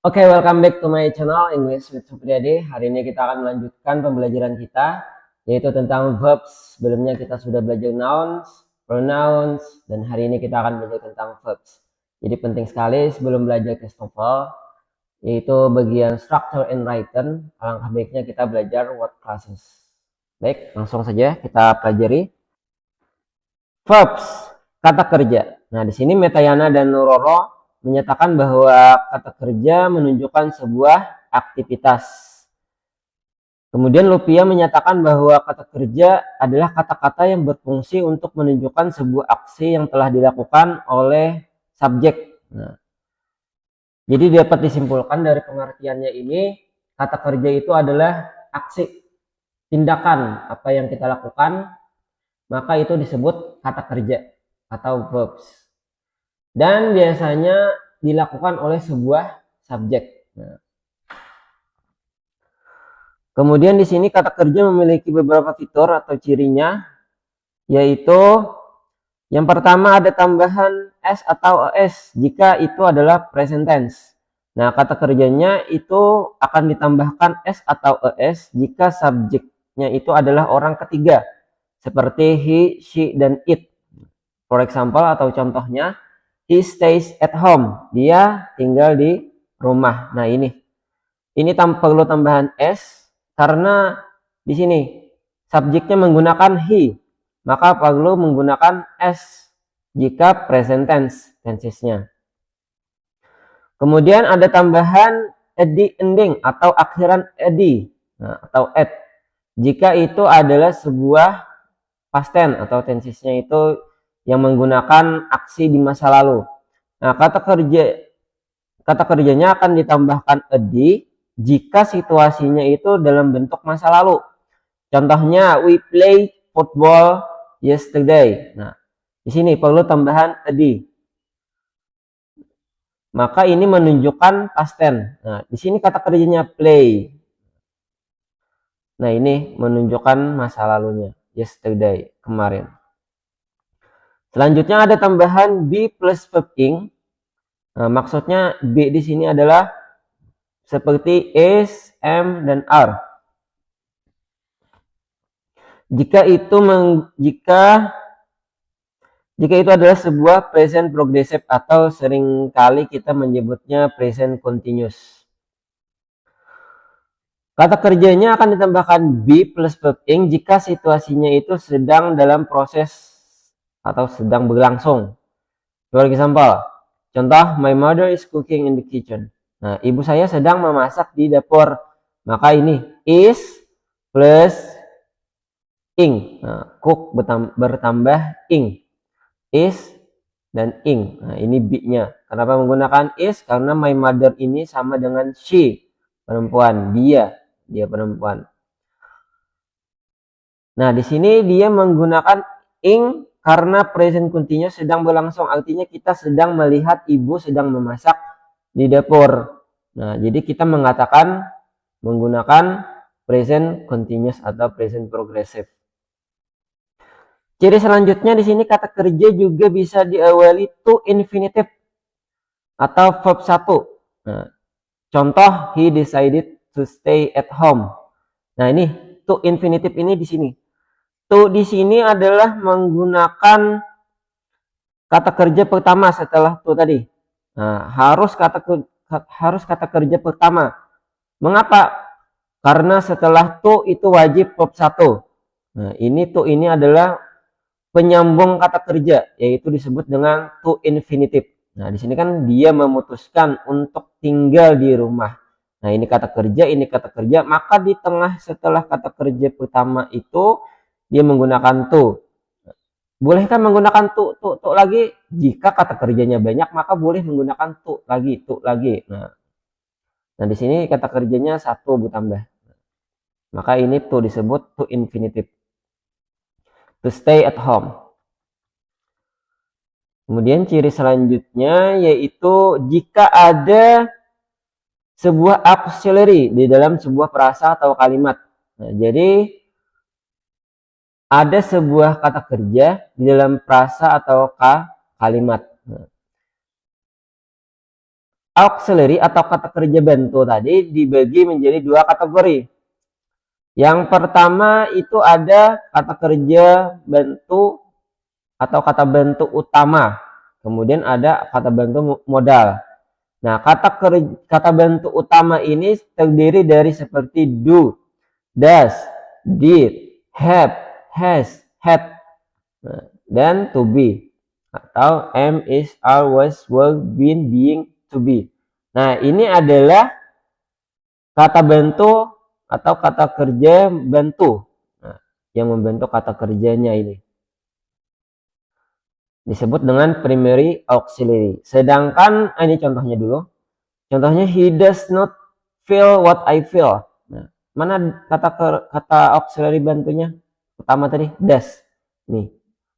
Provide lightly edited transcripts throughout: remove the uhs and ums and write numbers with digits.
Oke, welcome back to my channel English with Supriyadi. Hari ini kita akan melanjutkan pembelajaran kita, yaitu tentang verbs. Sebelumnya kita sudah belajar nouns, pronouns, dan hari ini kita akan belajar tentang verbs. Jadi penting sekali sebelum belajar test TOEFL, yaitu bagian structure and written, alangkah baiknya kita belajar word classes. Baik, langsung saja kita pelajari. Verbs, kata kerja. Nah, di sini Metayana dan Nuroro menyatakan bahwa kata kerja menunjukkan sebuah aktivitas. Kemudian Lupia menyatakan bahwa kata kerja adalah kata-kata yang berfungsi untuk menunjukkan sebuah aksi yang telah dilakukan oleh subjek. Nah, jadi dapat disimpulkan dari pengertiannya ini, kata kerja itu adalah aksi, tindakan apa yang kita lakukan, maka itu disebut kata kerja atau verbs. Dan biasanya dilakukan oleh sebuah subjek. Nah, kemudian di sini kata kerja memiliki beberapa fitur atau cirinya, yaitu yang pertama ada tambahan s atau es jika itu adalah present tense. Nah, kata kerjanya itu akan ditambahkan s atau es jika subjeknya itu adalah orang ketiga, seperti he, she, dan it. For example atau contohnya, he stays at home. Dia tinggal di rumah. Nah, ini perlu tambahan s karena di sini subjeknya menggunakan he, maka perlu menggunakan s jika present tense tensesnya. Kemudian ada tambahan ed ending atau akhiran ed atau at jika itu adalah sebuah past tense atau tensesnya itu yang menggunakan aksi di masa lalu. Nah, kata kerjanya akan ditambahkan ed jika situasinya itu dalam bentuk masa lalu. Contohnya, we play football yesterday. Nah, di sini perlu tambahan ed. Maka ini menunjukkan past tense. Nah, di sini kata kerjanya play. Nah, ini menunjukkan masa lalunya, yesterday, kemarin. Selanjutnya ada tambahan be plus verb ing. Nah, maksudnya be di sini adalah seperti is, am, dan are. Jika itu adalah sebuah present progressive atau seringkali kita menyebutnya present continuous. Kata kerjanya akan ditambahkan be plus verb ing jika situasinya itu sedang dalam proses atau sedang berlangsung. For example, contoh, my mother is cooking in the kitchen. Nah, ibu saya sedang memasak di dapur. Maka ini is plus ing. Nah, cook bertambah ing. Is dan ing. Nah, ini be-nya. Kenapa menggunakan is? Karena my mother ini sama dengan she, perempuan. Dia perempuan. Nah, di sini dia menggunakan ing karena present continuous sedang berlangsung. Artinya kita sedang melihat ibu sedang memasak di dapur. Nah, jadi kita menggunakan present continuous atau present progressive. Ciri selanjutnya di sini kata kerja juga bisa diawali to infinitive atau verb 1. Nah, contoh, he decided to stay at home. Nah, ini to infinitive ini di sini. To di sini adalah menggunakan kata kerja pertama setelah to tadi. Nah, harus kata kerja pertama. Mengapa? Karena setelah to itu wajib verb 1. Nah, ini adalah penyambung kata kerja, yaitu disebut dengan to infinitive. Nah, di sini kan dia memutuskan untuk tinggal di rumah. Nah, ini kata kerja, maka di tengah setelah kata kerja pertama itu dia menggunakan to. Bolehkah menggunakan to lagi? Jika kata kerjanya banyak, maka boleh menggunakan to lagi. Nah, di sini kata kerjanya 1 bertambah. Maka ini to disebut to infinitive. To stay at home. Kemudian ciri selanjutnya yaitu jika ada sebuah auxiliary di dalam sebuah frasa atau kalimat. Nah, jadi ada sebuah kata kerja di dalam frasa atau kalimat. Nah, Auxiliary atau kata kerja bantu tadi dibagi menjadi dua kategori. Yang pertama itu ada kata kerja bantu atau kata bantu utama. Kemudian ada kata bantu modal. Nah, kata bantu utama ini terdiri dari seperti do, does, did, have, has, had, dan to be. Atau am, is, are, was, will, been, being, to be. Nah, ini adalah kata bantu atau kata kerja bantu. Nah, yang membentuk kata kerjanya ini disebut dengan primary auxiliary. Sedangkan ini contohnya dulu. Contohnya he does not feel what I feel. Nah, mana kata auxiliary bantunya? Pertama tadi does. Nih,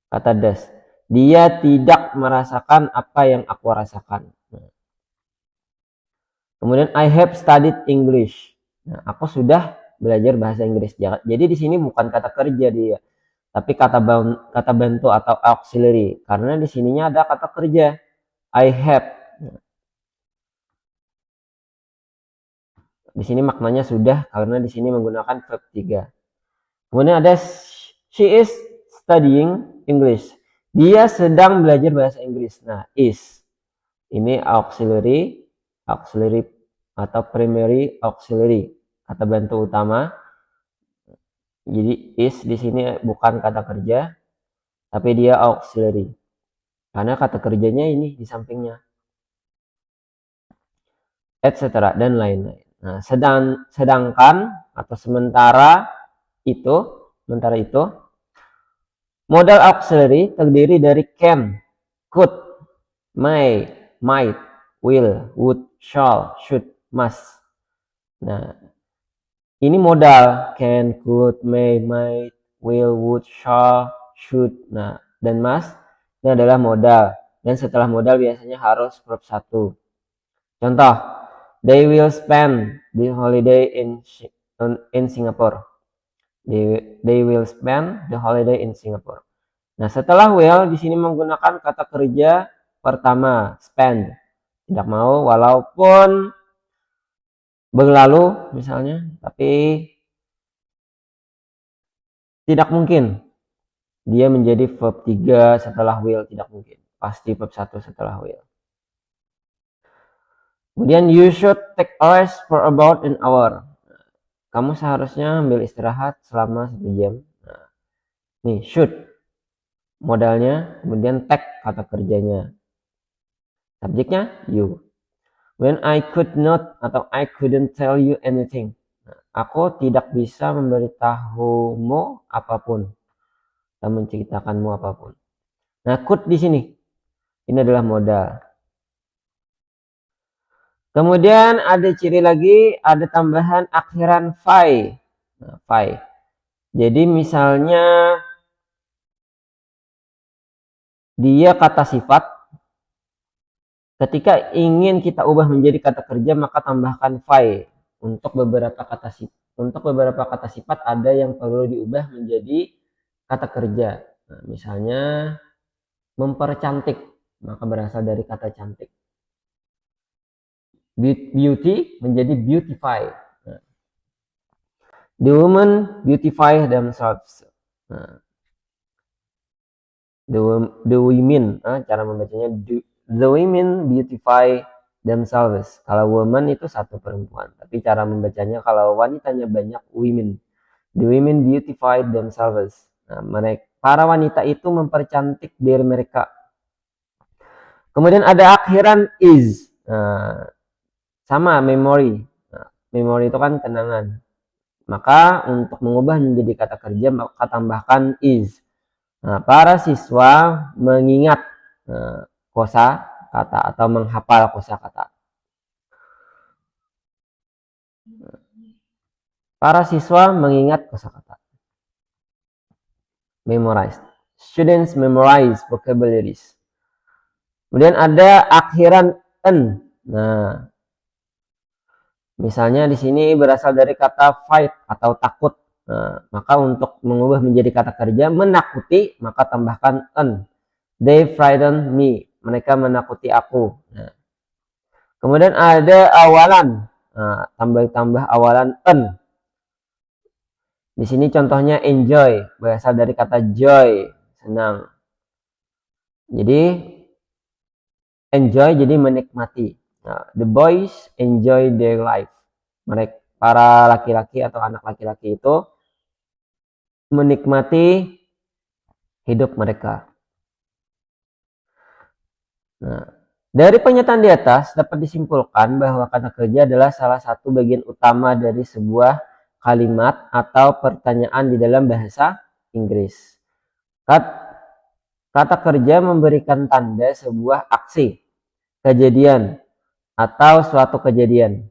kata does. Dia tidak merasakan apa yang aku rasakan. Nah, kemudian I have studied English. Nah, aku sudah belajar bahasa Inggris. Jadi di sini bukan kata kerja dia, tapi kata bantu atau auxiliary. Karena di sininya ada kata kerja. I have. Di sini maknanya sudah karena di sini menggunakan verb 3. Kemudian ada she is studying English. Dia sedang belajar bahasa Inggris. Nah, is. Ini auxiliary atau primary auxiliary, kata bantu utama. Jadi is di sini bukan kata kerja, tapi dia auxiliary. Karena kata kerjanya ini di sampingnya. Etc. dan lain-lain. Nah, sedangkan atau sementara itu modal auxiliary terdiri dari can, could, may, might, will, would, shall, should, must. Nah, ini modal can, could, may, might, will, would, shall, should, nah, dan must. Ini adalah modal. Dan setelah modal biasanya harus verb 1. Contoh, they will spend the holiday in Singapore. They will spend the holiday in Singapore. Nah, setelah will di sini menggunakan kata kerja pertama, spend. Tidak mau walaupun berlalu misalnya, tapi tidak mungkin dia menjadi verb 3 setelah will, tidak mungkin. Pasti verb 1 setelah will. Kemudian you should take a rest for about an hour. Kamu seharusnya ambil istirahat selama 1 jam. Nah, nih should modalnya, kemudian take kata kerjanya. Subjeknya you. When I could not atau I couldn't tell you anything. Nah, aku tidak bisa memberitahumu apapun atau menceritakanmu apapun. Nah, could di sini ini adalah modal. Kemudian ada ciri lagi, ada tambahan akhiran fai. Nah, fai. Jadi misalnya dia kata sifat, ketika ingin kita ubah menjadi kata kerja maka tambahkan fai. Untuk beberapa kata sifat ada yang perlu diubah menjadi kata kerja. Nah, misalnya mempercantik, maka berasal dari kata cantik. Beauty menjadi beautify. Nah, the women beautify themselves. Nah, the women, cara membacanya the women beautify themselves. Kalau woman itu satu perempuan, tapi cara membacanya kalau wanitanya banyak women. The women beautify themselves. Nah, para wanita itu mempercantik diri mereka. Kemudian ada akhiran is. Nah, sama memory. Nah, memory itu kan kenangan. Maka untuk mengubah menjadi kata kerja maka tambahkan is. Nah, para siswa mengingat kosa kata atau menghafal kosa kata. Para siswa mengingat kosa kata. Memorize. Students memorize vocabularies. Kemudian ada akhiran en. Nah, misalnya di sini berasal dari kata fight atau takut. Nah, maka untuk mengubah menjadi kata kerja menakuti, maka tambahkan en. They frighten me. Mereka menakuti aku. Nah, Kemudian ada awalan. Nah, tambah awalan en. Di sini contohnya enjoy, berasal dari kata joy, senang. Jadi enjoy jadi menikmati. Nah, the boys enjoy their life. Mereka, para laki-laki atau anak laki-laki itu menikmati hidup mereka. Nah, dari pernyataan di atas dapat disimpulkan bahwa kata kerja adalah salah satu bagian utama dari sebuah kalimat atau pertanyaan di dalam bahasa Inggris. Kata kerja memberikan tanda sebuah aksi, kejadian, atau suatu kejadian.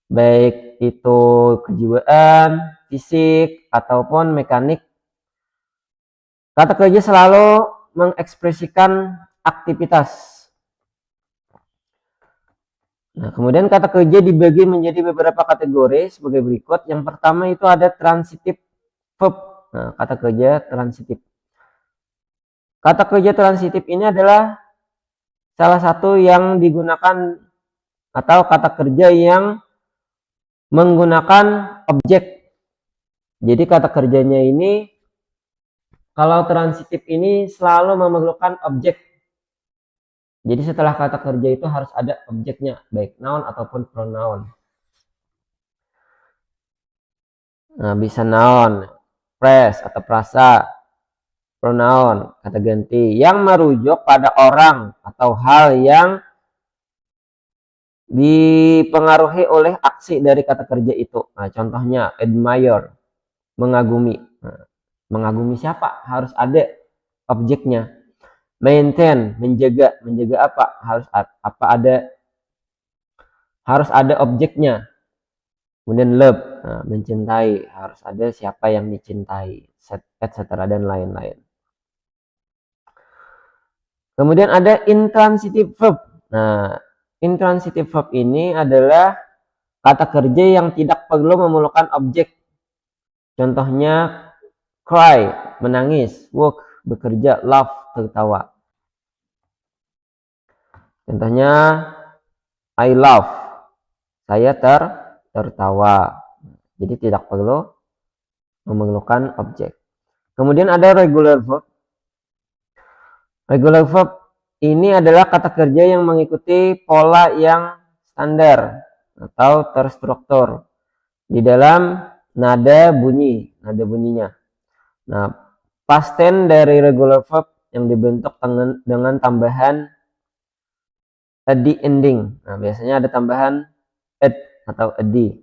Baik itu kejiwaan, fisik, ataupun mekanik. Kata kerja selalu mengekspresikan aktivitas. Nah, kemudian kata kerja dibagi menjadi beberapa kategori sebagai berikut. Yang pertama itu ada transitive verb. Nah, kata kerja transitif. Kata kerja transitif ini adalah salah satu yang digunakan atau kata kerja yang menggunakan objek. Jadi kata kerjanya ini, kalau transitif ini selalu memerlukan objek. Jadi setelah kata kerja itu harus ada objeknya, baik noun ataupun pronoun. Nah, bisa noun, phrase atau frasa, pronoun, kata ganti, yang merujuk pada orang atau hal yang dipengaruhi oleh aksi dari kata kerja itu. Nah, contohnya admire, mengagumi. Nah, mengagumi siapa? Harus ada objeknya. Maintain, menjaga apa? Harus ada objeknya. Kemudian love, nah, mencintai, harus ada siapa yang dicintai, etc. dan lain-lain. Kemudian ada intransitive verb. Nah, intransitive verb ini adalah kata kerja yang tidak perlu memerlukan objek. Contohnya cry, menangis, work, bekerja, laugh, tertawa. Contohnya I laugh, saya tertawa. Jadi tidak perlu memerlukan objek. Kemudian ada regular verb. Regular verb ini adalah kata kerja yang mengikuti pola yang standar atau terstruktur di dalam nada bunyinya. Nah, past tense dari regular verb yang dibentuk dengan tambahan ed ending. Nah, biasanya ada tambahan ed atau ed.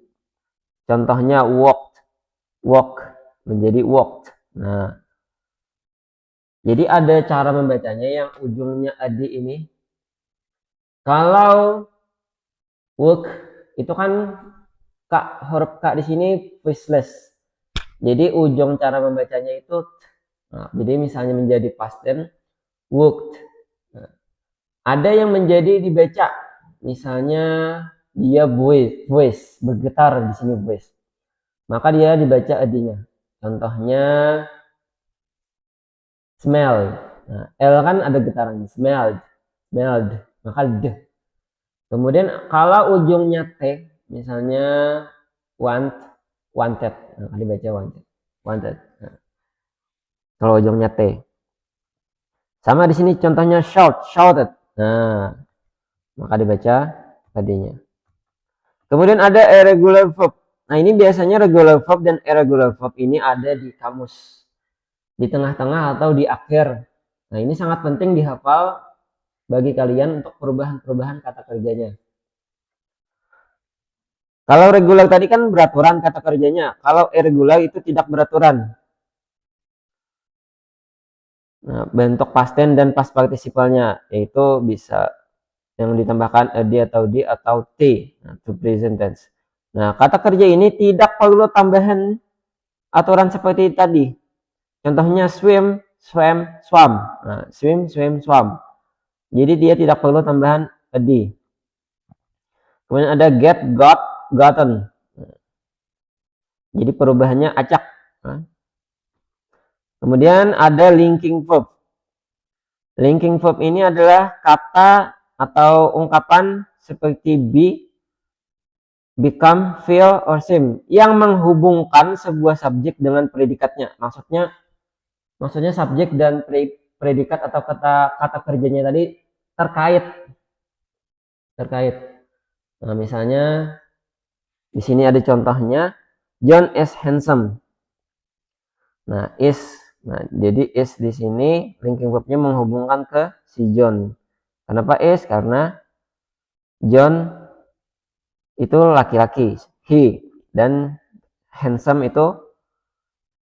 Contohnya walk menjadi walked. Nah, jadi ada cara membacanya yang ujungnya ed ini. Kalau work itu kan huruf K di sini voiceless. Jadi ujung cara membacanya itu, nah, jadi misalnya menjadi past tense worked. Nah, ada yang menjadi dibaca, misalnya dia voice bergetar di sini voice, maka dia dibaca ed-nya. Contohnya smell. Nah, L kan ada getarannya, smelled, maka d. Kemudian kalau ujungnya T, misalnya wanted, nah, dibaca wanted. Nah, kalau ujungnya T. Sama di sini contohnya shouted. Nah, maka dibaca tadinya. Kemudian ada irregular verb. Nah, ini biasanya regular verb dan irregular verb ini ada di kamus, di tengah-tengah atau di akhir. Nah, ini sangat penting dihafal bagi kalian untuk perubahan-perubahan kata kerjanya. Kalau regular tadi kan beraturan kata kerjanya. Kalau irregular itu tidak beraturan. Nah, bentuk past tense dan past participalnya yaitu bisa yang ditambahkan ed atau d atau t, nah, to present tense. Nah, kata kerja ini tidak perlu tambahan aturan seperti tadi. Contohnya swim, swam. Nah, swim, swam. Jadi dia tidak perlu tambahan ed. Kemudian ada get, got, gotten. Jadi perubahannya acak. Nah. Kemudian ada linking verb. Linking verb ini adalah kata atau ungkapan seperti be, become, feel, or seem yang menghubungkan sebuah subjek dengan predikatnya. Maksudnya subjek dan predikat atau kata kerjanya tadi terkait. Nah, misalnya di sini ada contohnya, John is handsome. Nah, jadi is di sini linking verbnya menghubungkan ke si John. Kenapa is? Karena John itu laki-laki, he, dan handsome itu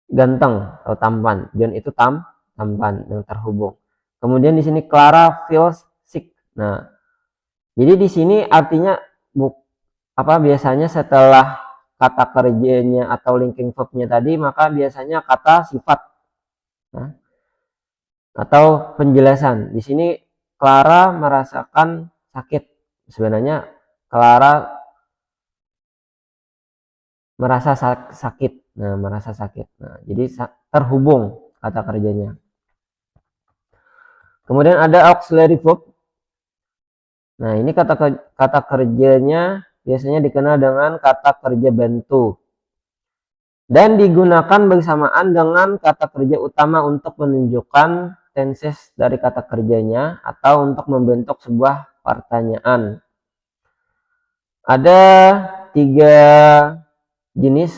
ganteng atau tampan. John itu tampan yang terhubung. Kemudian di sini Clara feels sick. Nah, jadi di sini artinya biasanya setelah kata kerjanya atau linking verbnya tadi, maka biasanya kata sifat, nah, atau penjelasan. Di sini Clara merasakan sakit. Sebenarnya Clara merasa sakit. Nah, merasa sakit. Nah, jadi terhubung kata kerjanya. Kemudian ada auxiliary verb. Nah, ini kata kerjanya biasanya dikenal dengan kata kerja bantu dan digunakan bersamaan dengan kata kerja utama untuk menunjukkan tenses dari kata kerjanya atau untuk membentuk sebuah pertanyaan. Ada 3 jenis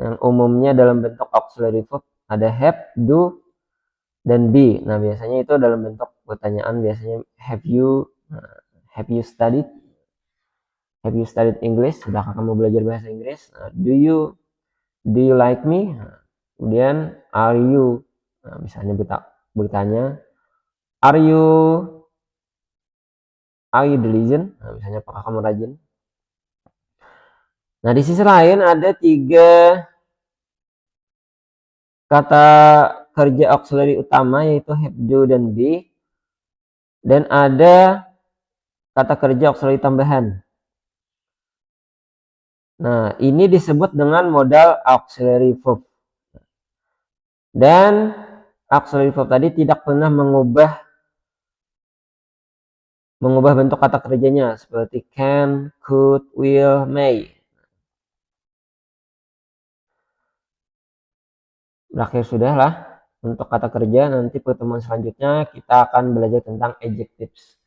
yang umumnya dalam bentuk auxiliary verb. Ada have, do, dan be. Nah, biasanya itu dalam bentuk pertanyaan. Biasanya have you studied? Have you studied English? Sudahkah kamu belajar bahasa Inggris? Do you like me? Kemudian are you? Nah, misalnya bertanya, are you diligent? Nah, misalnya apakah kamu rajin? Nah, di sisi lain ada 3 kata kerja auxiliary utama, yaitu have, do, dan be. Dan ada kata kerja auxiliary tambahan. Nah, ini disebut dengan modal auxiliary verb. Dan auxiliary verb tadi tidak pernah mengubah bentuk kata kerjanya seperti can, could, will, may. Berakhir sudah lah untuk kata kerja. Nanti pertemuan selanjutnya kita akan belajar tentang adjectives.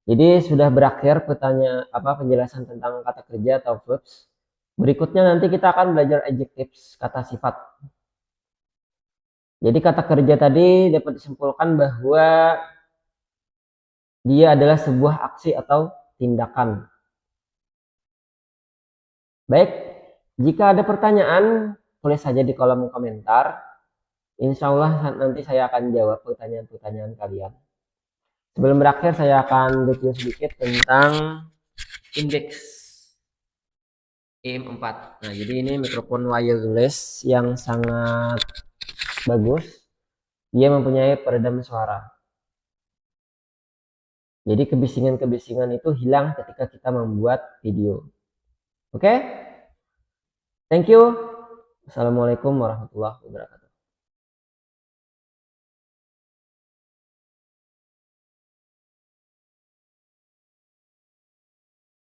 Jadi sudah berakhir penjelasan tentang kata kerja atau verbs. Berikutnya nanti kita akan belajar adjectives, kata sifat. Jadi kata kerja tadi dapat disimpulkan bahwa dia adalah sebuah aksi atau tindakan. Baik, jika ada pertanyaan, tulis saja di kolom komentar. Insya Allah nanti saya akan jawab pertanyaan-pertanyaan kalian. Sebelum berakhir, saya akan review sedikit tentang indeks EM4. Nah, jadi ini mikrofon wireless yang sangat bagus. Dia mempunyai peredam suara. Jadi kebisingan-kebisingan itu hilang ketika kita membuat video. Oke? Thank you. Assalamualaikum warahmatullahi wabarakatuh.